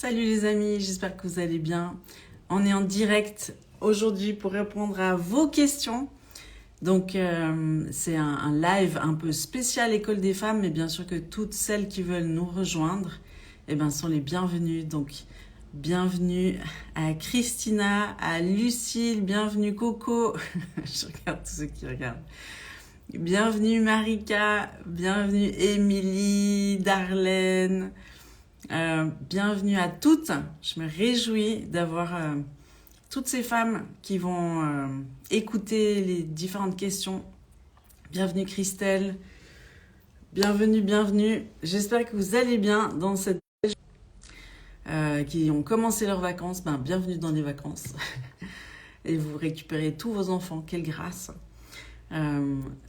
Salut les amis, j'espère que vous allez bien. On est en direct aujourd'hui pour répondre à vos questions. Donc c'est un live un peu spécial École des femmes, mais bien sûr que toutes celles qui veulent nous rejoindre sont les bienvenues. Donc bienvenue à Christina, à Lucille, bienvenue Coco. Je regarde tous ceux qui regardent. Bienvenue Marika, bienvenue Émilie, Darlène. Bienvenue à toutes. Je me réjouis d'avoir toutes ces femmes qui vont écouter les différentes questions. Bienvenue Christelle. Bienvenue. J'espère que vous allez bien dans cette qui ont commencé leurs vacances. Bienvenue dans les vacances. Et vous récupérez tous vos enfants. Quelle grâce.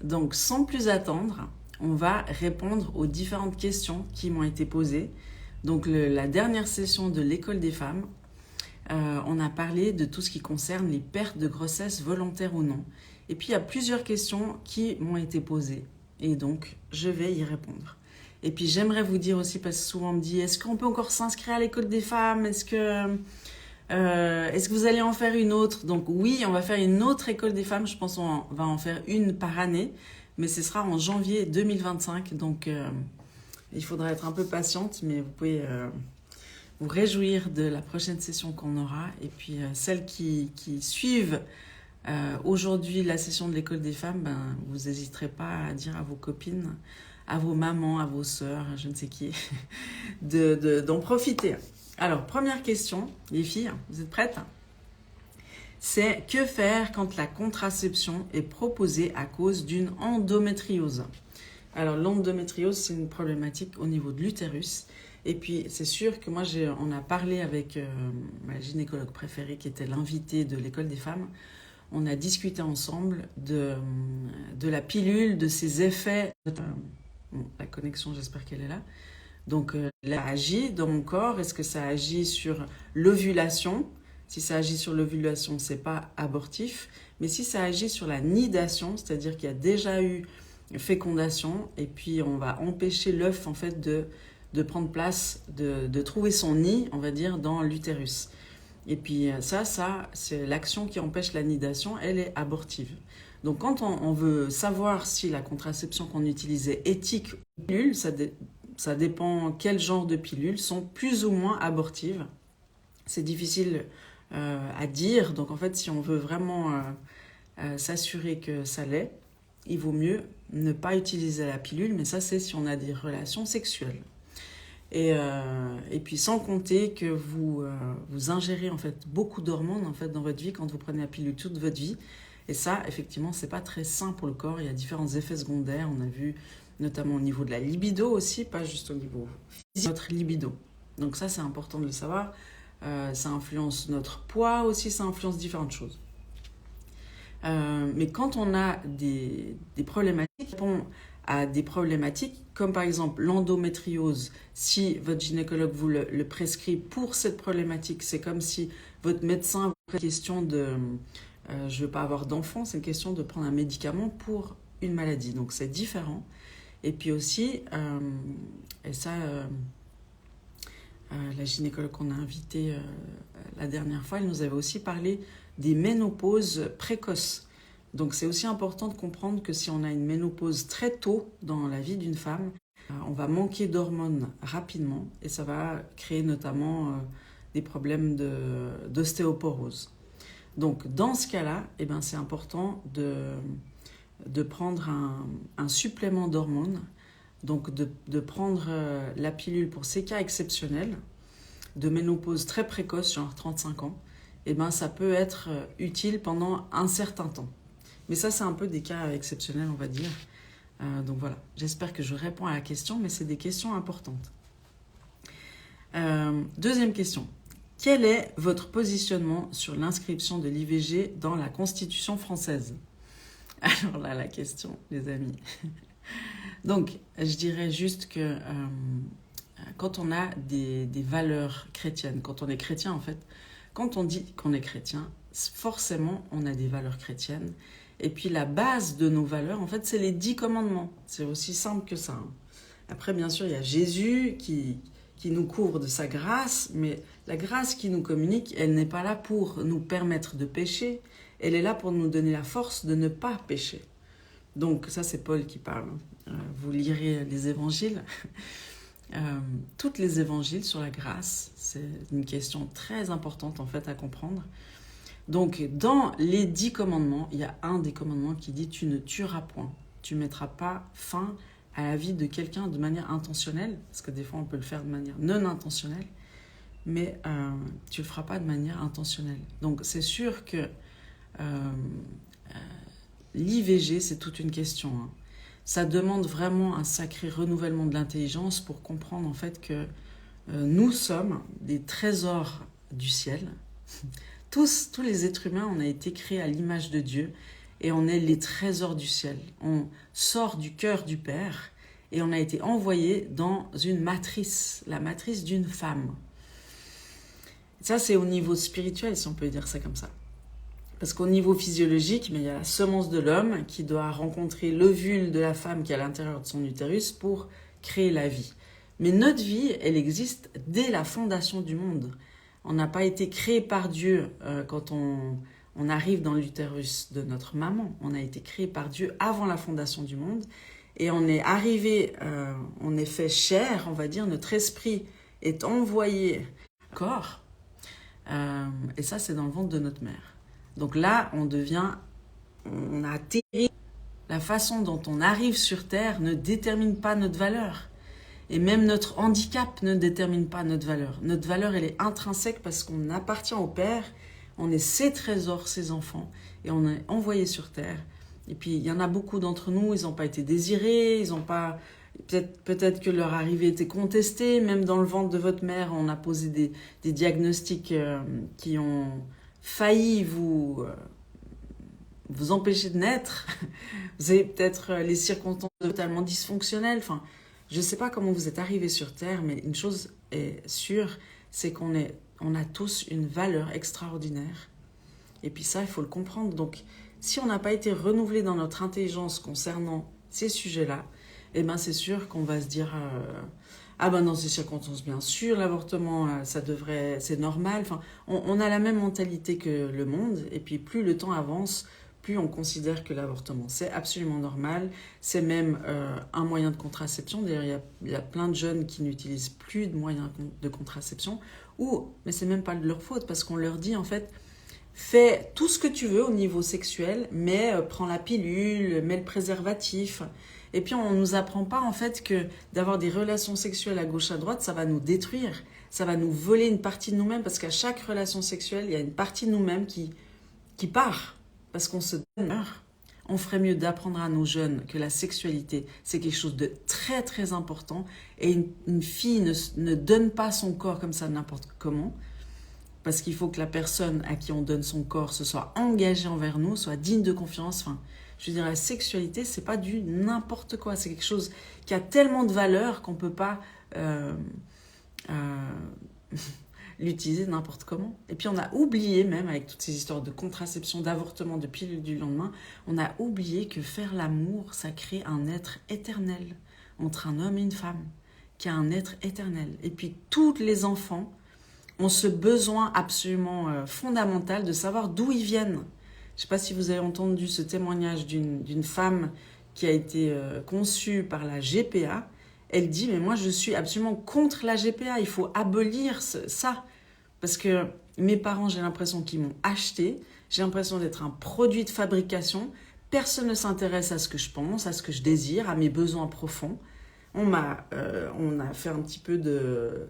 Donc sans plus attendre, on va répondre aux différentes questions qui m'ont été posées. Donc la dernière session de l'école des femmes, on a parlé de tout ce qui concerne les pertes de grossesse volontaires ou non. Et puis il y a plusieurs questions qui m'ont été posées. Et donc je vais y répondre. Et puis j'aimerais vous dire aussi, parce que souvent on me dit, est-ce qu'on peut encore s'inscrire à l'école des femmes ? Est-ce que vous allez en faire une autre ? Donc oui, on va faire une autre école des femmes. Je pense qu'on va en faire une par année. Mais ce sera en janvier 2025. Donc il faudra être un peu patiente, mais vous pouvez vous réjouir de la prochaine session qu'on aura. Et puis celles qui suivent aujourd'hui la session de l'école des femmes, vous n'hésiterez pas à dire à vos copines, à vos mamans, à vos sœurs, je ne sais qui, d'en profiter. Alors, première question, les filles, vous êtes prêtes ? C'est que faire quand la contraception est proposée à cause d'une endométriose ? Alors, l'endométriose, c'est une problématique au niveau de l'utérus. Et puis, c'est sûr que moi, on a parlé avec ma gynécologue préférée, qui était l'invitée de l'école des femmes. On a discuté ensemble de la pilule, de ses effets. La connexion, j'espère qu'elle est là. Donc, ça agit dans mon corps. Est-ce que ça agit sur l'ovulation ? Si ça agit sur l'ovulation, c'est pas abortif. Mais si ça agit sur la nidation, c'est-à-dire qu'il y a déjà eu fécondation, et puis on va empêcher l'œuf en fait de prendre place, de trouver son nid, on va dire, dans l'utérus. Et puis ça c'est l'action qui empêche la nidation, elle est abortive. Donc quand on veut savoir si la contraception qu'on utilise est éthique ou pilule, ça dépend quel genre de pilules sont plus ou moins abortives. C'est difficile à dire, donc en fait si on veut vraiment s'assurer que ça l'est, il vaut mieux ne pas utiliser la pilule, mais ça c'est si on a des relations sexuelles. Et puis sans compter que vous ingérez en fait beaucoup d'hormones en fait dans votre vie quand vous prenez la pilule toute votre vie. Et ça, effectivement, c'est pas très sain pour le corps. Il y a différents effets secondaires. On a vu notamment au niveau de la libido aussi, pas juste au niveau physique, notre libido. Donc ça, c'est important de le savoir. Ça influence notre poids aussi, ça influence différentes choses. Mais quand on a des problématiques, à des problématiques comme par exemple l'endométriose, si votre gynécologue vous le prescrit pour cette problématique, c'est comme si votre médecin vous pose la question de je ne veux pas avoir d'enfant, c'est une question de prendre un médicament pour une maladie. Donc c'est différent. Et puis aussi, la gynécologue qu'on a invitée la dernière fois, elle nous avait aussi parlé des ménopauses précoces. Donc c'est aussi important de comprendre que si on a une ménopause très tôt dans la vie d'une femme, on va manquer d'hormones rapidement et ça va créer notamment des problèmes d'ostéoporose. Donc dans ce cas-là, c'est important de prendre un supplément d'hormones, donc de prendre la pilule pour ces cas exceptionnels, de ménopause très précoce, genre 35 ans, ça peut être utile pendant un certain temps. Mais ça, c'est un peu des cas exceptionnels, on va dire. Donc voilà, j'espère que je réponds à la question, mais c'est des questions importantes. Deuxième question. Quel est votre positionnement sur l'inscription de l'IVG dans la Constitution française ? Alors là, la question, les amis. Donc, je dirais juste que quand on a des valeurs chrétiennes, quand on est chrétien en fait, quand on dit qu'on est chrétien, forcément on a des valeurs chrétiennes. Et puis la base de nos valeurs, en fait, c'est les 10 commandements. C'est aussi simple que ça. Après, bien sûr, il y a Jésus qui qui nous couvre de sa grâce, mais la grâce qui nous communique, elle n'est pas là pour nous permettre de pécher, elle est là pour nous donner la force de ne pas pécher. Donc ça c'est Paul qui parle, vous lirez les évangiles. Toutes les évangiles sur la grâce, c'est une question très importante en fait à comprendre. Donc dans les 10 commandements, il y a un des commandements qui dit tu ne tueras point, tu ne mettras pas fin à la vie de quelqu'un de manière intentionnelle, parce que des fois on peut le faire de manière non intentionnelle, mais tu ne le feras pas de manière intentionnelle. Donc c'est sûr que l'IVG c'est toute une question, hein. Ça demande vraiment un sacré renouvellement de l'intelligence pour comprendre en fait que nous sommes des trésors du ciel. Tous les êtres humains, on a été créés à l'image de Dieu et on est les trésors du ciel. On sort du cœur du Père et on a été envoyé dans une matrice, la matrice d'une femme. Ça, c'est au niveau spirituel, si on peut dire ça comme ça. Parce qu'au niveau physiologique, mais il y a la semence de l'homme qui doit rencontrer l'ovule de la femme qui est à l'intérieur de son utérus pour créer la vie. Mais notre vie, elle existe dès la fondation du monde. On n'a pas été créé par Dieu quand on arrive dans l'utérus de notre maman. On a été créé par Dieu avant la fondation du monde. Et on est arrivé, on est fait chair, on va dire, notre esprit est envoyé au corps. Et ça, c'est dans le ventre de notre mère. Donc là, on a atterri. La façon dont on arrive sur Terre ne détermine pas notre valeur. Et même notre handicap ne détermine pas notre valeur. Notre valeur, elle est intrinsèque parce qu'on appartient au Père, on est ses trésors, ses enfants, et on est envoyé sur Terre. Et puis, il y en a beaucoup d'entre nous, ils n'ont pas été désirés, ils n'ont pas... Peut-être que leur arrivée était contestée, même dans le ventre de votre mère, on a posé des diagnostics qui ont failli vous empêcher de naître. Vous avez peut-être les circonstances totalement dysfonctionnelles. Enfin, je ne sais pas comment vous êtes arrivés sur Terre, mais une chose est sûre, c'est qu'on a tous une valeur extraordinaire. Et puis ça, il faut le comprendre. Donc, si on n'a pas été renouvelé dans notre intelligence concernant ces sujets-là, eh ben c'est sûr qu'on va se dire ah ben dans ces circonstances, bien sûr, l'avortement, c'est normal. Enfin, on a la même mentalité que le monde, et puis plus le temps avance, plus on considère que l'avortement, c'est absolument normal. C'est même un moyen de contraception. D'ailleurs, il y a plein de jeunes qui n'utilisent plus de moyens de contraception, mais c'est même pas de leur faute, parce qu'on leur dit en fait, fais tout ce que tu veux au niveau sexuel, mais prends la pilule, mets le préservatif. Et puis, on ne nous apprend pas, en fait, que d'avoir des relations sexuelles à gauche, à droite, ça va nous détruire. Ça va nous voler une partie de nous-mêmes, parce qu'à chaque relation sexuelle, il y a une partie de nous-mêmes qui part, parce qu'on se donne. On ferait mieux d'apprendre à nos jeunes que la sexualité, c'est quelque chose de très, très important. Et une fille ne donne pas son corps comme ça n'importe comment, parce qu'il faut que la personne à qui on donne son corps se soit engagée envers nous, soit digne de confiance. Enfin, je veux dire, la sexualité, c'est pas du n'importe quoi. C'est quelque chose qui a tellement de valeur qu'on peut pas l'utiliser n'importe comment. Et puis on a oublié, même avec toutes ces histoires de contraception, d'avortement, de pilule du lendemain, on a oublié que faire l'amour, ça crée un être éternel entre un homme et une femme, qui a un être éternel. Et puis tous les enfants ont ce besoin absolument fondamental de savoir d'où ils viennent. Je ne sais pas si vous avez entendu ce témoignage d'une femme qui a été conçue par la GPA. Elle dit, mais moi je suis absolument contre la GPA, il faut abolir ça. Parce que mes parents, j'ai l'impression qu'ils m'ont acheté, j'ai l'impression d'être un produit de fabrication, personne ne s'intéresse à ce que je pense, à ce que je désire, à mes besoins profonds. On a fait un petit peu de...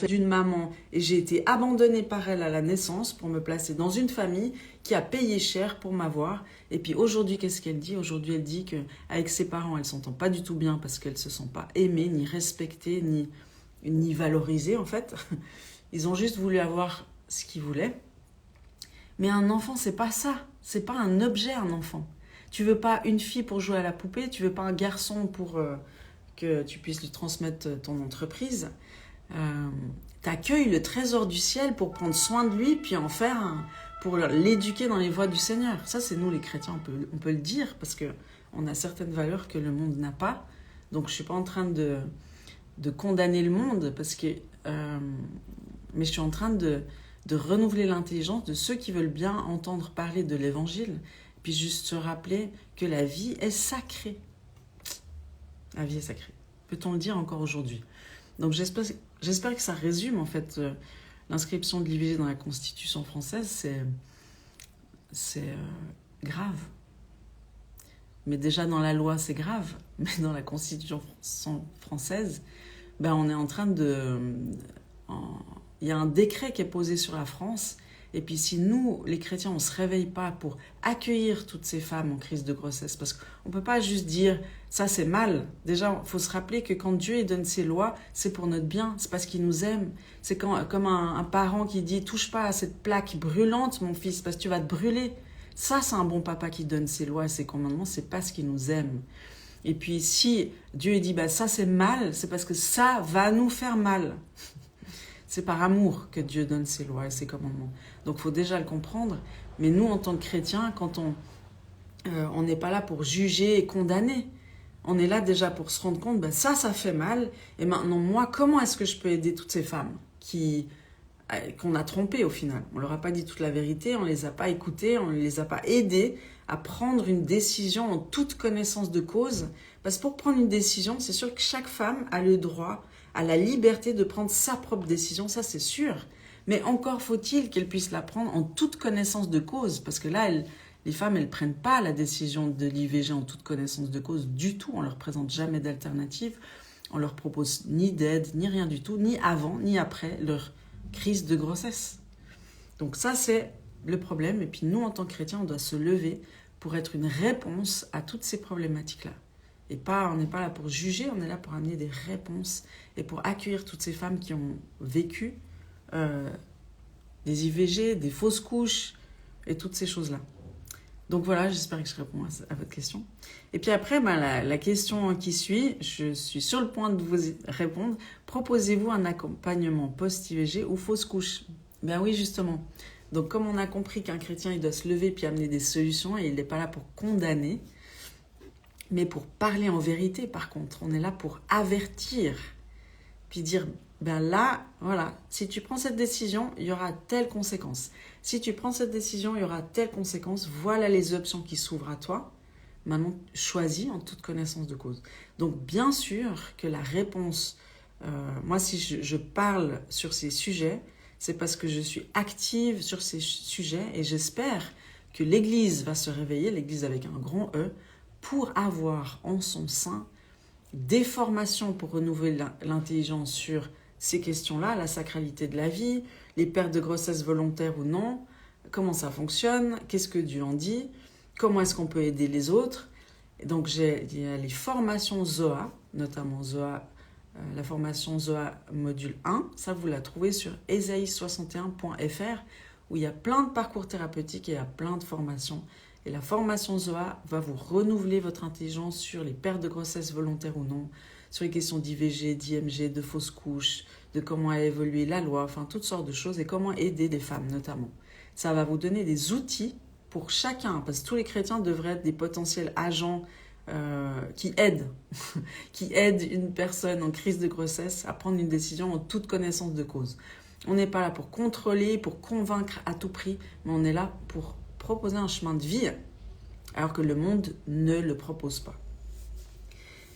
d'une maman, et j'ai été abandonnée par elle à la naissance pour me placer dans une famille qui a payé cher pour m'avoir. Et puis aujourd'hui, qu'est-ce qu'elle dit? Aujourd'hui, elle dit qu'avec ses parents, elle ne s'entend pas du tout bien parce qu'elle ne se sent pas aimée, ni respectée, ni valorisée en fait. Ils ont juste voulu avoir ce qu'ils voulaient. Mais un enfant, c'est pas ça. C'est pas un objet, un enfant. Tu veux pas une fille pour jouer à la poupée, tu veux pas un garçon pour que tu puisses lui transmettre ton entreprise. T'accueilles le trésor du ciel pour prendre soin de lui, puis en faire pour l'éduquer dans les voies du Seigneur. Ça, c'est nous les chrétiens, on peut le dire, parce qu'on a certaines valeurs que le monde n'a pas. Donc je suis pas en train de de condamner le monde, parce que, mais je suis en train de renouveler l'intelligence de ceux qui veulent bien entendre parler de l'évangile, puis juste se rappeler que la vie est sacrée. La vie est sacrée. Peut-on le dire encore aujourd'hui? Donc j'espère que ça résume en fait l'inscription de l'IVG dans la Constitution française, c'est grave. Mais déjà dans la loi c'est grave, mais dans la Constitution française, ben on est en train de... Il y a un décret qui est posé sur la France, et puis si nous, les chrétiens, on ne se réveille pas pour accueillir toutes ces femmes en crise de grossesse, parce qu'on ne peut pas juste dire « ça c'est mal ». Déjà, il faut se rappeler que quand Dieu donne ses lois, c'est pour notre bien, c'est parce qu'il nous aime. C'est comme un parent qui dit « touche pas à cette plaque brûlante, mon fils, parce que tu vas te brûler ». Ça, c'est un bon papa qui donne ses lois et ses commandements, c'est parce qu'il nous aime. Et puis si Dieu dit bah, « ça c'est mal », c'est parce que ça va nous faire mal. C'est par amour que Dieu donne ses lois et ses commandements. Donc il faut déjà le comprendre. Mais nous, en tant que chrétiens, quand on n'est pas là pour juger et condamner, on est là déjà pour se rendre compte, ben ça fait mal. Et maintenant, moi, comment est-ce que je peux aider toutes ces femmes qu'on a trompées au final? On ne leur a pas dit toute la vérité, on ne les a pas écoutées, on ne les a pas aidées à prendre une décision en toute connaissance de cause. Parce que pour prendre une décision, c'est sûr que chaque femme a le droit, a la liberté de prendre sa propre décision, ça c'est sûr. Mais encore faut-il qu'elle puisse la prendre en toute connaissance de cause. Parce que là, les femmes, elles ne prennent pas la décision de l'IVG en toute connaissance de cause du tout. On ne leur présente jamais d'alternative. On leur propose ni d'aide, ni rien du tout, ni avant, ni après leur crise de grossesse. Donc ça, c'est le problème. Et puis nous, en tant que chrétiens, on doit se lever pour être une réponse à toutes ces problématiques-là. Et on n'est pas là pour juger, on est là pour amener des réponses et pour accueillir toutes ces femmes qui ont vécu des IVG, des fausses couches et toutes ces choses-là. Donc voilà, j'espère que je réponds à votre question. Et puis après, la question qui suit, je suis sur le point de vous répondre. Proposez-vous un accompagnement post-IVG ou fausse couche? Ben oui, justement. Donc comme on a compris qu'un chrétien, il doit se lever puis amener des solutions et il n'est pas là pour condamner, mais pour parler en vérité, par contre. On est là pour avertir, puis dire, ben là, voilà, si tu prends cette décision, il y aura telle conséquence. Si tu prends cette décision, il y aura telle conséquence. Voilà les options qui s'ouvrent à toi. Maintenant, choisis en toute connaissance de cause. Donc, bien sûr que la réponse, moi, si je parle sur ces sujets, c'est parce que je suis active sur ces sujets et j'espère que l'Église va se réveiller, l'Église avec un grand E, pour avoir en son sein des formations pour renouveler l'intelligence sur ces questions-là, la sacralité de la vie, les pertes de grossesse volontaires ou non, comment ça fonctionne, qu'est-ce que Dieu en dit, comment est-ce qu'on peut aider les autres. Et donc il y a les formations Zoa, notamment Zoa, la formation Zoa module 1, ça vous la trouvez sur esaïe61.fr où il y a plein de parcours thérapeutiques et il y a plein de formations. Et la formation Zoa va vous renouveler votre intelligence sur les pertes de grossesse volontaires ou non, sur les questions d'IVG, d'IMG, de fausses couches, de comment a évolué la loi, enfin toutes sortes de choses et comment aider des femmes notamment. Ça va vous donner des outils pour chacun, parce que tous les chrétiens devraient être des potentiels agents qui aident une personne en crise de grossesse à prendre une décision en toute connaissance de cause. On n'est pas là pour contrôler, pour convaincre à tout prix, mais on est là pour proposer un chemin de vie, alors que le monde ne le propose pas.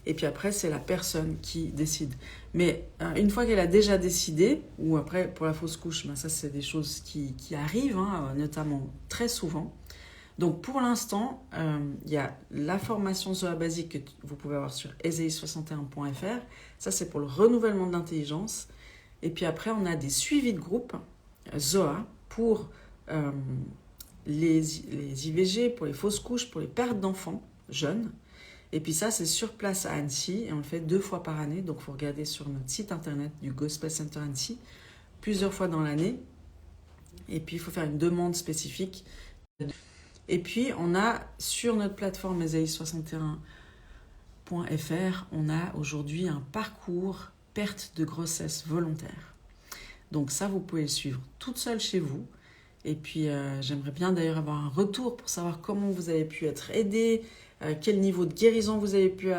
Et puis après, c'est la personne qui décide. Mais une fois qu'elle a déjà décidé, ou après pour la fausse couche, ça c'est des choses qui arrivent, notamment très souvent. Donc pour l'instant, il y a la formation Zoa basique que vous pouvez avoir sur esaïe61.fr. Ça c'est pour le renouvellement de l'intelligence. Et puis après, on a des suivis de groupe Zoa pour les IVG, pour les fausses couches, pour les pertes d'enfants jeunes. Et puis ça, c'est sur place à Annecy et on le fait 2 fois par année. Donc, il faut regarder sur notre site internet du Gospel Center Annecy, plusieurs fois dans l'année. Et puis, il faut faire une demande spécifique. Et puis, on a sur notre plateforme esaïe61.fr, on a aujourd'hui un parcours perte de grossesse volontaire. Donc ça, vous pouvez le suivre toute seule chez vous. Et puis, j'aimerais bien d'ailleurs avoir un retour pour savoir comment vous avez pu être aidé, quel niveau de guérison vous avez pu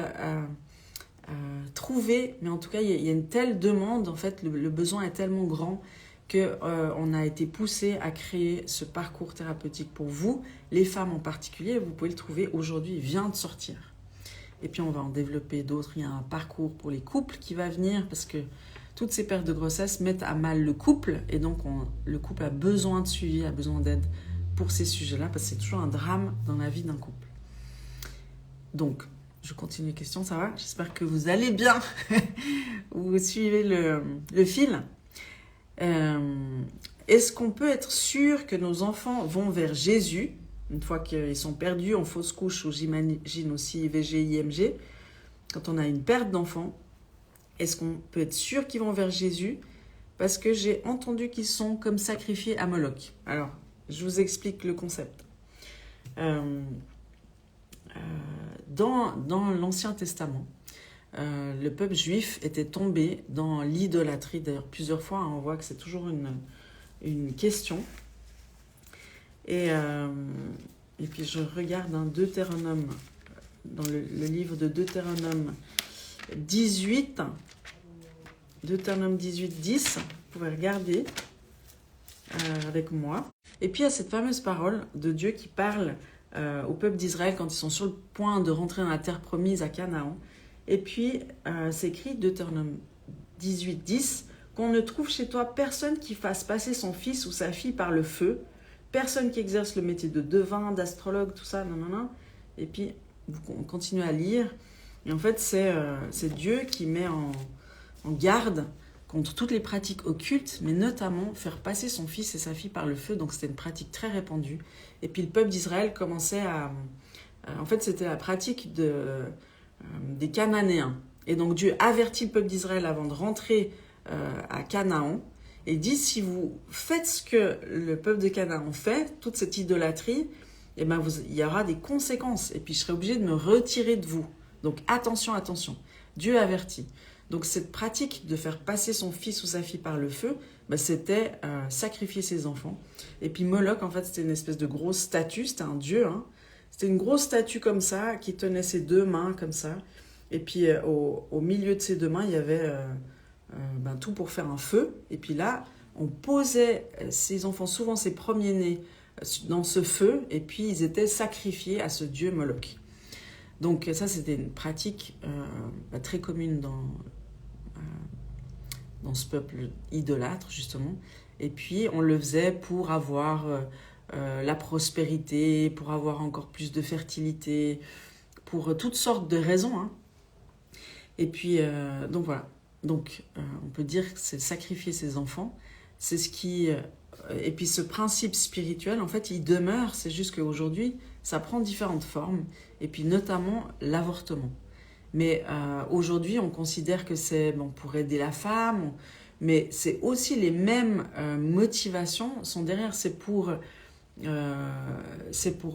trouver, mais en tout cas, il y a une telle demande, en fait, le besoin est tellement grand qu'on a été poussé à créer ce parcours thérapeutique pour vous, les femmes en particulier. Vous pouvez le trouver aujourd'hui, il vient de sortir. Et puis on va en développer d'autres. Il y a un parcours pour les couples qui va venir parce que toutes ces pertes de grossesse mettent à mal le couple. Et donc le couple a besoin de suivi, a besoin d'aide pour ces sujets-là parce que c'est toujours un drame dans la vie d'un couple. Donc, je continue les questions, ça va? J'espère que vous allez bien. Vous suivez le fil. Est-ce qu'on peut être sûr que nos enfants vont vers Jésus une fois qu'ils sont perdus en fausse couche ou j'imagine aussi IVG, IMG, quand on a une perte d'enfants, est-ce qu'on peut être sûr qu'ils vont vers Jésus? Parce que j'ai entendu qu'ils sont comme sacrifiés à Moloch. Alors, je vous explique le concept. Dans l'Ancien Testament, le peuple juif était tombé dans l'idolâtrie. D'ailleurs, plusieurs fois, on voit que c'est toujours une question. Et puis je regarde un Deutéronome, dans le livre de Deutéronome 18, Deutéronome 18, 10, vous pouvez regarder avec moi. Et puis il y a cette fameuse parole de Dieu qui parle au peuple d'Israël quand ils sont sur le point de rentrer dans la terre promise à Canaan. Et puis c'est écrit, Deutéronome 18, 10, qu'on ne trouve chez toi personne qui fasse passer son fils ou sa fille par le feu, personne qui exerce le métier de devin, d'astrologue, tout ça, non. Et puis, on continue à lire. Et en fait, c'est Dieu qui met en garde contre toutes les pratiques occultes, mais notamment faire passer son fils et sa fille par le feu. Donc, c'était une pratique très répandue. Et puis, le peuple d'Israël commençait en fait, c'était la pratique des Cananéens. Et donc, Dieu avertit le peuple d'Israël avant de rentrer à Canaan. Et dit, si vous faites ce que le peuple de Canaan fait, toute cette idolâtrie, eh ben il y aura des conséquences. Et puis je serai obligé de me retirer de vous. Donc attention, attention. Dieu avertit. Donc cette pratique de faire passer son fils ou sa fille par le feu, ben, c'était sacrifier ses enfants. Et puis Moloch, en fait, c'était une espèce de grosse statue. C'était un dieu. Hein. C'était une grosse statue comme ça, qui tenait ses deux mains comme ça. Et puis au milieu de ses deux mains, il y avait... tout pour faire un feu. Et puis là, on posait ces enfants, souvent ces premiers-nés, dans ce feu, et puis ils étaient sacrifiés à ce dieu Moloch. Donc ça, c'était une pratique très commune dans ce peuple idolâtre, justement. Et puis, on le faisait pour avoir la prospérité, pour avoir encore plus de fertilité, pour toutes sortes de raisons. Hein. Et puis, donc voilà. Donc, on peut dire que c'est sacrifier ses enfants. C'est ce qui... et puis, ce principe spirituel, en fait, il demeure. C'est juste qu'aujourd'hui, ça prend différentes formes. Et puis, notamment, l'avortement. Mais aujourd'hui, on considère que c'est pour aider la femme. Mais c'est aussi les mêmes motivations sont derrière. C'est pour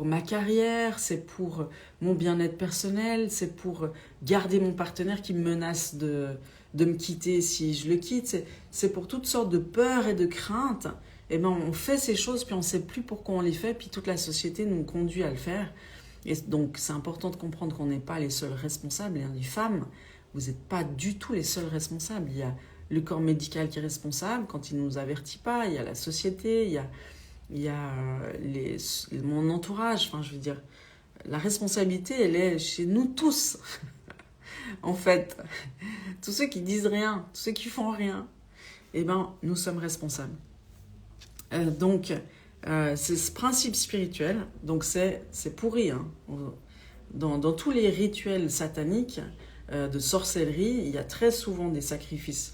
ma carrière, c'est pour mon bien-être personnel, c'est pour garder mon partenaire qui me menace de me quitter si je le quitte. C'est pour toutes sortes de peurs et de craintes. Et on fait ces choses, puis on ne sait plus pourquoi on les fait, puis toute la société nous conduit à le faire. Et donc, c'est important de comprendre qu'on n'est pas les seuls responsables. Et les femmes, vous n'êtes pas du tout les seuls responsables. Il y a le corps médical qui est responsable quand il ne nous avertit pas. Il y a la société, il y a mon entourage. Enfin, je veux dire, la responsabilité, elle est chez nous tous. En fait, tous ceux qui disent rien, tous ceux qui font rien, nous sommes responsables. Donc, c'est ce principe spirituel, donc c'est pourri. Hein. Dans tous les rituels sataniques de sorcellerie, il y a très souvent des sacrifices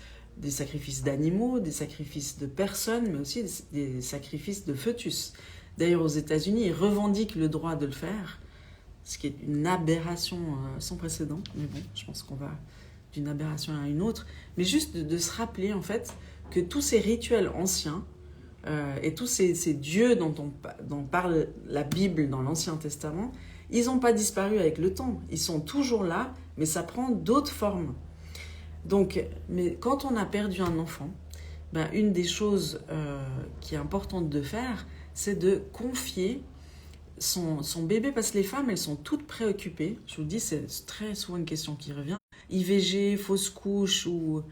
d'animaux, des sacrifices de personnes, mais aussi des sacrifices de fœtus. D'ailleurs, aux États-Unis, ils revendiquent le droit de le faire, ce qui est une aberration sans précédent. Mais bon, je pense qu'on va d'une aberration à une autre. Mais juste de se rappeler, en fait, que tous ces rituels anciens et tous ces dieux dont parle la Bible dans l'Ancien Testament, ils n'ont pas disparu avec le temps. Ils sont toujours là, mais ça prend d'autres formes. Donc, mais quand on a perdu un enfant, une des choses qui est importante de faire, c'est de confier son bébé, parce que les femmes, elles sont toutes préoccupées. Je vous dis, c'est très souvent une question qui revient. IVG, fausse couche ou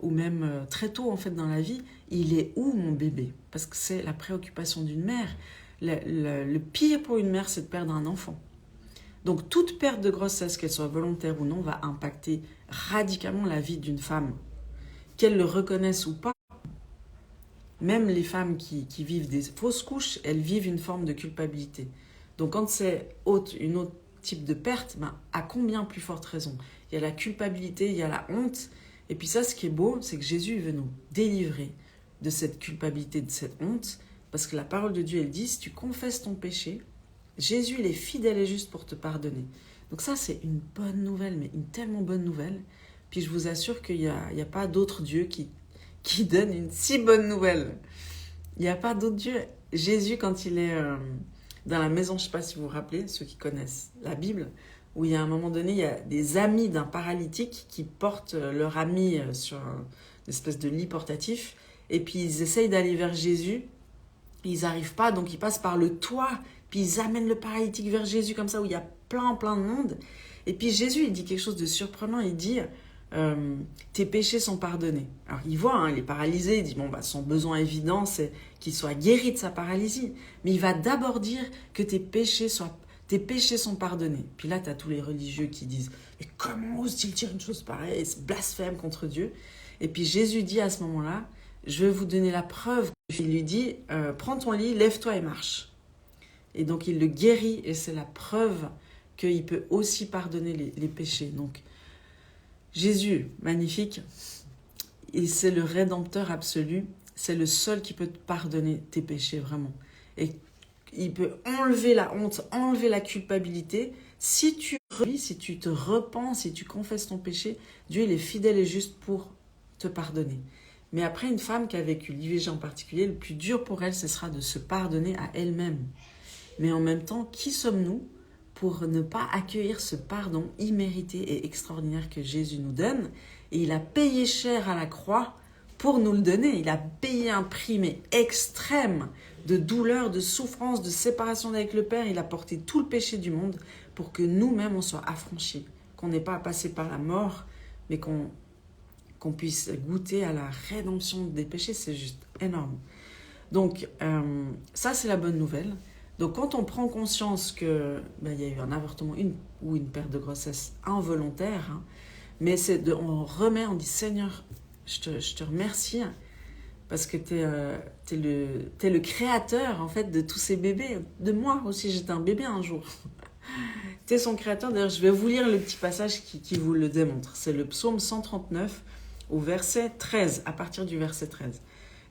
même très tôt en fait dans la vie, il est où mon bébé? Parce que c'est la préoccupation d'une mère. Le pire pour une mère, c'est de perdre un enfant. Donc toute perte de grossesse, qu'elle soit volontaire ou non, va impacter radicalement la vie d'une femme. Qu'elle le reconnaisse ou pas, même les femmes qui vivent des fausses couches, elles vivent une forme de culpabilité. Donc quand c'est une autre type de perte, à combien plus forte raison? Il y a la culpabilité, il y a la honte. Et puis ça, ce qui est beau, c'est que Jésus veut nous délivrer de cette culpabilité, de cette honte. Parce que la parole de Dieu, elle dit, si tu confesses ton péché, Jésus, il est fidèle et juste pour te pardonner. Donc ça, c'est une bonne nouvelle, mais une tellement bonne nouvelle. Puis je vous assure qu'il n'y a pas d'autre Dieu qui donne une si bonne nouvelle. Il n'y a pas d'autre Dieu. Jésus, quand il est dans la maison, je ne sais pas si vous vous rappelez, ceux qui connaissent la Bible, où il y a un moment donné, il y a des amis d'un paralytique qui portent leur ami sur une espèce de lit portatif, et puis ils essayent d'aller vers Jésus, ils n'arrivent pas, donc ils passent par le toit, puis ils amènent le paralytique vers Jésus, comme ça, où il y a plein de monde. Et puis Jésus, il dit quelque chose de surprenant, il dit... tes péchés sont pardonnés. Alors il voit, il est paralysé, il dit son besoin évident c'est qu'il soit guéri de sa paralysie, mais il va d'abord dire que tes péchés sont pardonnés. Puis là tu as tous les religieux qui disent mais comment ose-t-il dire une chose pareille, c'est blasphème contre Dieu. Et puis Jésus dit à ce moment-là, je vais vous donner la preuve. Il lui dit prends ton lit, lève-toi et marche. Et donc il le guérit et c'est la preuve qu'il peut aussi pardonner les péchés. Donc Jésus, magnifique, et c'est le Rédempteur absolu, c'est le seul qui peut te pardonner tes péchés vraiment. Et il peut enlever la honte, enlever la culpabilité. Si tu te repens, si tu confesses ton péché, Dieu il est fidèle et juste pour te pardonner. Mais après, une femme qui a vécu l'IVG en particulier, le plus dur pour elle, ce sera de se pardonner à elle-même. Mais en même temps, qui sommes-nous pour ne pas accueillir ce pardon immérité et extraordinaire que Jésus nous donne? Et il a payé cher à la croix pour nous le donner. Il a payé un prix mais extrême de douleur, de souffrance, de séparation avec le Père. Il a porté tout le péché du monde pour que nous-mêmes on soit affranchis, qu'on n'ait pas à passer par la mort, mais qu'on puisse goûter à la rédemption des péchés. C'est juste énorme. Donc ça c'est la bonne nouvelle. Donc quand on prend conscience que il y a eu un avortement ou une perte de grossesse involontaire, mais on remet, on dit Seigneur, je te remercie parce que t'es le créateur en fait de tous ces bébés. De moi aussi, j'étais un bébé un jour. T'es son créateur. D'ailleurs, je vais vous lire le petit passage qui vous le démontre. C'est le psaume 139 au verset 13, à partir du verset 13.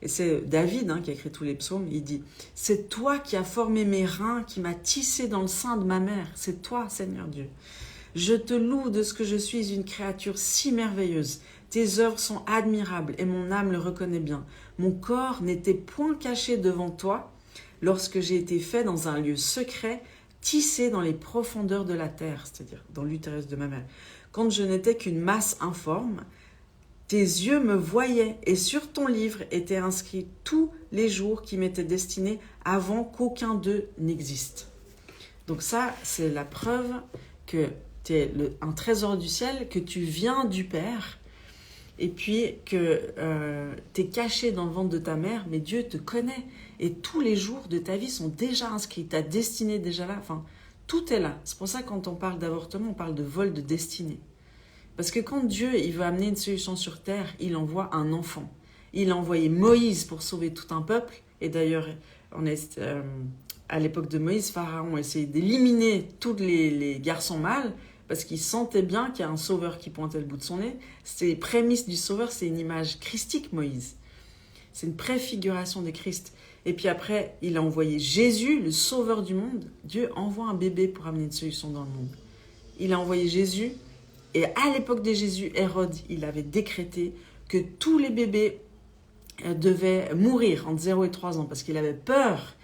Et c'est David qui a écrit tous les psaumes. Il dit « C'est toi qui as formé mes reins, qui m'as tissé dans le sein de ma mère. C'est toi, Seigneur Dieu. Je te loue de ce que je suis une créature si merveilleuse. Tes œuvres sont admirables et mon âme le reconnaît bien. Mon corps n'était point caché devant toi lorsque j'ai été fait dans un lieu secret, tissé dans les profondeurs de la terre, c'est-à-dire dans l'utérus de ma mère. Quand je n'étais qu'une masse informe, tes yeux me voyaient et sur ton livre étaient inscrits tous les jours qui m'étaient destinés avant qu'aucun d'eux n'existe. » Donc ça, c'est la preuve que tu es un trésor du ciel, que tu viens du Père et puis que tu es caché dans le ventre de ta mère, mais Dieu te connaît et tous les jours de ta vie sont déjà inscrits, ta destinée est déjà là, enfin, tout est là. C'est pour ça que quand on parle d'avortement, on parle de vol de destinée. Parce que quand Dieu il veut amener une solution sur terre, il envoie un enfant. Il a envoyé Moïse pour sauver tout un peuple. Et d'ailleurs, à l'époque de Moïse, Pharaon essayait d'éliminer tous les garçons mâles parce qu'il sentait bien qu'il y a un sauveur qui pointait le bout de son nez. C'est les prémices du sauveur, c'est une image christique, Moïse. C'est une préfiguration de Christ. Et puis après, il a envoyé Jésus, le sauveur du monde. Dieu envoie un bébé pour amener une solution dans le monde. Il a envoyé Jésus. Et à l'époque de Jésus, Hérode, il avait décrété que tous les bébés devaient mourir entre 0 et 3 ans parce qu'il avait peur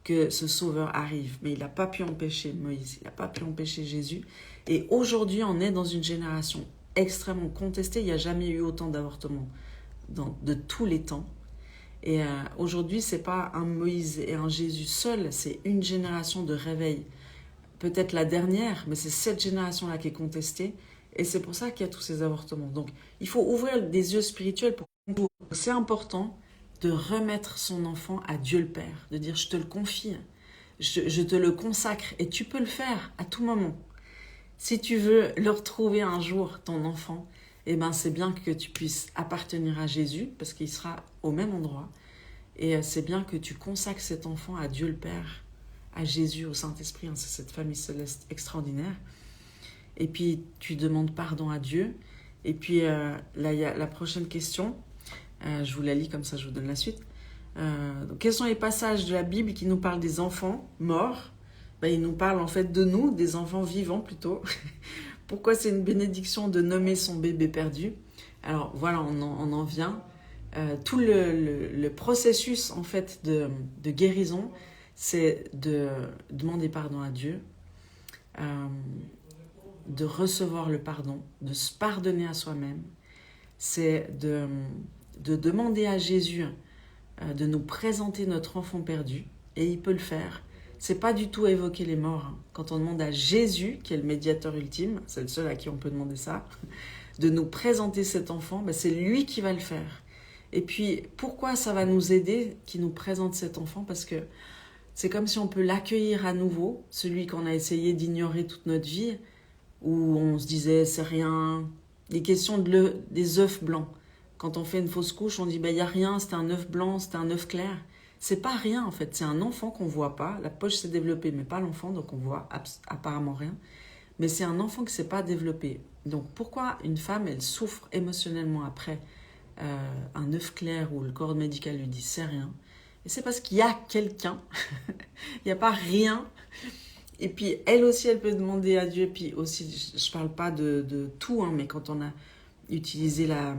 que ce sauveur arrive. Mais il n'a pas pu empêcher Moïse, il n'a pas pu empêcher Jésus. Et aujourd'hui, on est dans une génération extrêmement contestée. Il n'y a jamais eu autant d'avortements de tous les temps. Et aujourd'hui, ce n'est pas un Moïse et un Jésus seul, c'est une génération de réveil. Peut-être la dernière, mais c'est cette génération-là qui est contestée. Et c'est pour ça qu'il y a tous ces avortements. Donc, il faut ouvrir des yeux spirituels pour comprendre. C'est important de remettre son enfant à Dieu le Père, de dire je te le confie, je te le consacre et tu peux le faire à tout moment. Si tu veux le retrouver un jour, ton enfant, eh ben c'est bien que tu puisses appartenir à Jésus parce qu'il sera au même endroit. Et c'est bien que tu consacres cet enfant à Dieu le Père, à Jésus, au Saint-Esprit, hein, c'est cette famille céleste extraordinaire. Et puis tu demandes pardon à Dieu. Et puis là, il y a la prochaine question. Je vous la lis comme ça, je vous donne la suite. Donc, quels sont les passages de la Bible qui nous parlent des enfants morts? Il nous parle en fait de nous, des enfants vivants plutôt. Pourquoi c'est une bénédiction de nommer son bébé perdu? Alors voilà, on en vient. Tout le processus en fait de guérison, c'est de demander pardon à Dieu, de recevoir le pardon, de se pardonner à soi-même. C'est de demander à Jésus de nous présenter notre enfant perdu, et il peut le faire. C'est pas du tout évoquer les morts. Hein. Quand on demande à Jésus, qui est le médiateur ultime, c'est le seul à qui on peut demander ça, de nous présenter cet enfant, c'est lui qui va le faire. Et puis, pourquoi ça va nous aider qu'il nous présente cet enfant? Parce que c'est comme si on peut l'accueillir à nouveau, celui qu'on a essayé d'ignorer toute notre vie, où on se disait c'est rien. Les questions des œufs blancs. Quand on fait une fausse couche, on dit y a rien, c'était un œuf blanc, c'était un œuf clair. C'est pas rien en fait, c'est un enfant qu'on voit pas. La poche s'est développée, mais pas l'enfant, donc on voit apparemment rien. Mais c'est un enfant qui s'est pas développé. Donc pourquoi une femme, elle souffre émotionnellement après un œuf clair où le corps médical lui dit c'est rien? Et c'est parce qu'il y a quelqu'un, il n'y a pas rien. Et puis elle aussi, elle peut demander à Dieu. Et puis aussi, je parle pas de tout, hein, mais quand on a utilisé la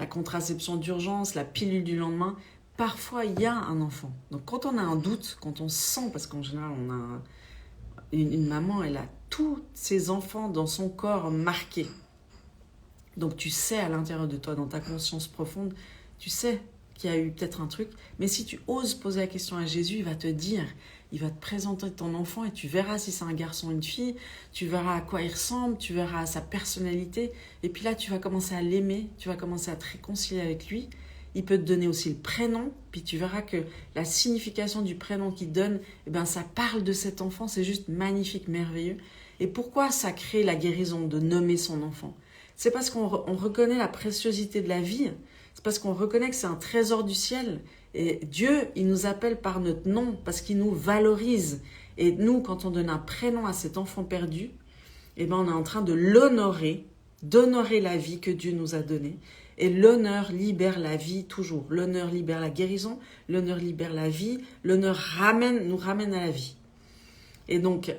contraception d'urgence, la pilule du lendemain, parfois il y a un enfant. Donc quand on a un doute, quand on sent, parce qu'en général on a une maman, elle a tous ses enfants dans son corps marqués. Donc tu sais à l'intérieur de toi, dans ta conscience profonde, tu sais qu'il y a eu peut-être un truc. Mais si tu oses poser la question à Jésus, il va te dire, il va te présenter ton enfant et tu verras si c'est un garçon ou une fille, tu verras à quoi il ressemble, tu verras sa personnalité. Et puis là, tu vas commencer à l'aimer, tu vas commencer à te réconcilier avec lui. Il peut te donner aussi le prénom, puis tu verras que la signification du prénom qu'il donne, ça parle de cet enfant, c'est juste magnifique, merveilleux. Et pourquoi ça crée la guérison de nommer son enfant? C'est parce qu'on reconnaît la préciosité de la vie, c'est parce qu'on reconnaît que c'est un trésor du ciel. Et Dieu, il nous appelle par notre nom, parce qu'il nous valorise. Et nous, quand on donne un prénom à cet enfant perdu, on est en train de l'honorer, d'honorer la vie que Dieu nous a donnée. Et l'honneur libère la vie toujours. L'honneur libère la guérison, l'honneur libère la vie, l'honneur nous ramène à la vie. Et donc,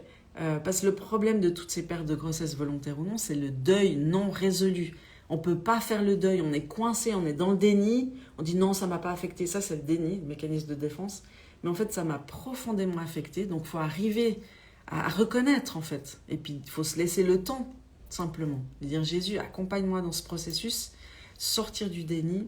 parce que le problème de toutes ces pertes de grossesse volontaire ou non, c'est le deuil non résolu. On ne peut pas faire le deuil, on est coincé, on est dans le déni. On dit non, ça ne m'a pas affecté. Ça, c'est le déni, le mécanisme de défense. Mais en fait, ça m'a profondément affecté. Donc, il faut arriver à reconnaître, en fait. Et puis, il faut se laisser le temps, simplement. De dire, Jésus, accompagne-moi dans ce processus. Sortir du déni,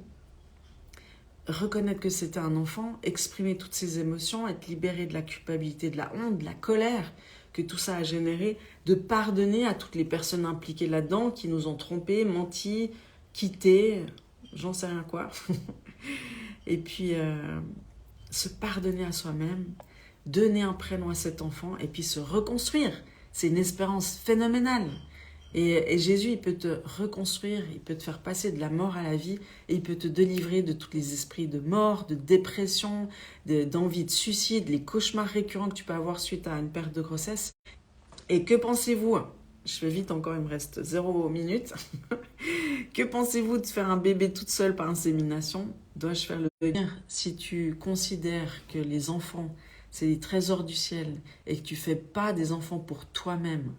reconnaître que c'était un enfant, exprimer toutes ses émotions, être libéré de la culpabilité, de la honte, de la colère que tout ça a généré, de pardonner à toutes les personnes impliquées là-dedans qui nous ont trompés, menti, quittés, j'en sais rien quoi. Et puis se pardonner à soi-même, donner un prénom à cet enfant et puis se reconstruire. C'est une espérance phénoménale. Et Jésus, il peut te reconstruire, il peut te faire passer de la mort à la vie et il peut te délivrer de tous les esprits de mort, de dépression, d'envie de suicide, les cauchemars récurrents que tu peux avoir suite à une perte de grossesse. Et que pensez-vous? Je fais vite encore, il me reste 0 minute. Que pensez-vous de faire un bébé toute seule par insémination? Dois-je faire le deuil? Si tu considères que les enfants, c'est des trésors du ciel et que tu ne fais pas des enfants pour toi-même,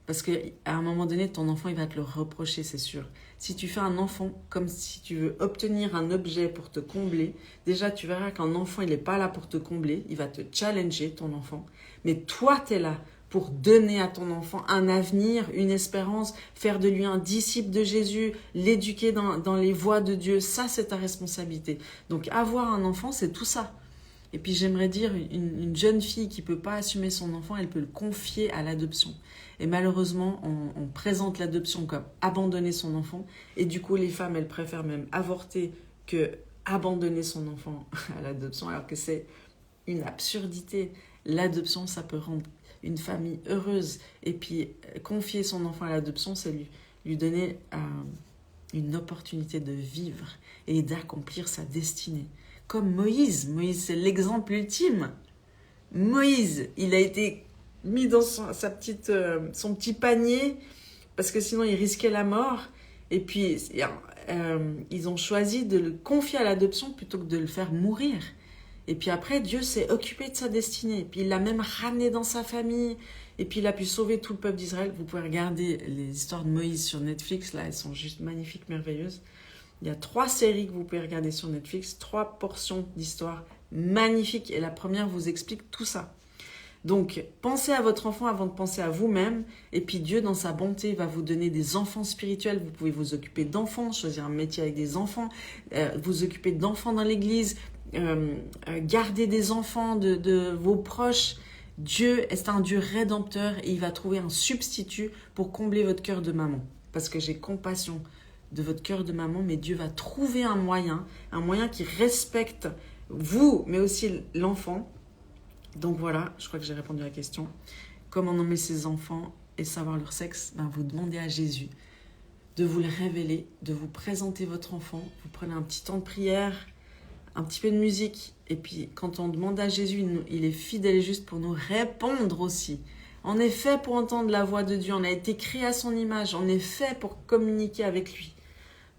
parce qu'à un moment donné, ton enfant, il va te le reprocher, c'est sûr. Si tu fais un enfant comme si tu veux obtenir un objet pour te combler, déjà, tu verras qu'un enfant, il n'est pas là pour te combler. Il va te challenger, ton enfant. Mais toi, tu es là pour donner à ton enfant un avenir, une espérance, faire de lui un disciple de Jésus, l'éduquer dans les voies de Dieu. Ça, c'est ta responsabilité. Donc, avoir un enfant, c'est tout ça. Et puis j'aimerais dire, une jeune fille qui ne peut pas assumer son enfant, elle peut le confier à l'adoption. Et malheureusement, on présente l'adoption comme abandonner son enfant. Et du coup, les femmes, elles préfèrent même avorter que abandonner son enfant à l'adoption, alors que c'est une absurdité. L'adoption, ça peut rendre une famille heureuse. Et puis, confier son enfant à l'adoption, c'est lui donner une opportunité de vivre et d'accomplir sa destinée. Comme Moïse. Moïse, c'est l'exemple ultime. Moïse, il a été mis dans son petit panier parce que sinon il risquait la mort. Et puis, ils ont choisi de le confier à l'adoption plutôt que de le faire mourir. Et puis après, Dieu s'est occupé de sa destinée. Et puis il l'a même ramené dans sa famille. Et puis il a pu sauver tout le peuple d'Israël. Vous pouvez regarder les histoires de Moïse sur Netflix. Là, elles sont juste magnifiques, merveilleuses. Il y a 3 séries que vous pouvez regarder sur Netflix. 3 portions d'histoire magnifiques. Et la première vous explique tout ça. Donc, pensez à votre enfant avant de penser à vous-même. Et puis Dieu, dans sa bonté, va vous donner des enfants spirituels. Vous pouvez vous occuper d'enfants, choisir un métier avec des enfants, vous occuper d'enfants dans l'église, garder des enfants de vos proches. Dieu est un Dieu rédempteur et il va trouver un substitut pour combler votre cœur de maman. Parce que j'ai compassion de votre cœur de maman, mais Dieu va trouver un moyen qui respecte vous, mais aussi l'enfant. Donc voilà, je crois que j'ai répondu à la question. Comment nommer ses enfants et savoir leur sexe? Vous demandez à Jésus de vous le révéler, de vous présenter votre enfant. Vous prenez un petit temps de prière, un petit peu de musique. Et puis quand on demande à Jésus, il est fidèle et juste pour nous répondre aussi. On est fait pour entendre la voix de Dieu. On a été créé à son image. On est fait pour communiquer avec lui.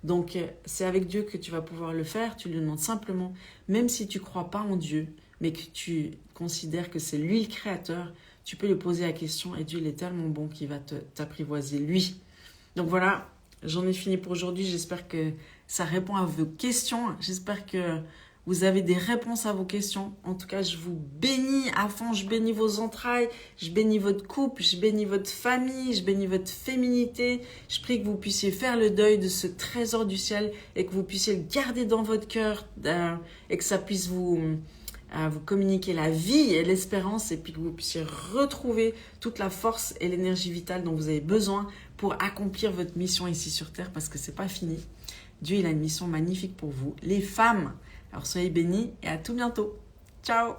Donc c'est avec Dieu que tu vas pouvoir le faire. Tu lui demandes simplement, même si tu ne crois pas en Dieu, mais que tu considères que c'est lui le créateur, tu peux lui poser la question et Dieu il est tellement bon qu'il va t'apprivoiser lui. Donc voilà, j'en ai fini pour aujourd'hui. J'espère que ça répond à vos questions. J'espère que vous avez des réponses à vos questions. En tout cas, je vous bénis à fond. Je bénis vos entrailles. Je bénis votre couple. Je bénis votre famille. Je bénis votre féminité. Je prie que vous puissiez faire le deuil de ce trésor du ciel et que vous puissiez le garder dans votre cœur et que ça puisse vous communiquer la vie et l'espérance et puis que vous puissiez retrouver toute la force et l'énergie vitale dont vous avez besoin pour accomplir votre mission ici sur Terre parce que c'est pas fini. Dieu, il a une mission magnifique pour vous, les femmes. Alors soyez bénis et à tout bientôt. Ciao!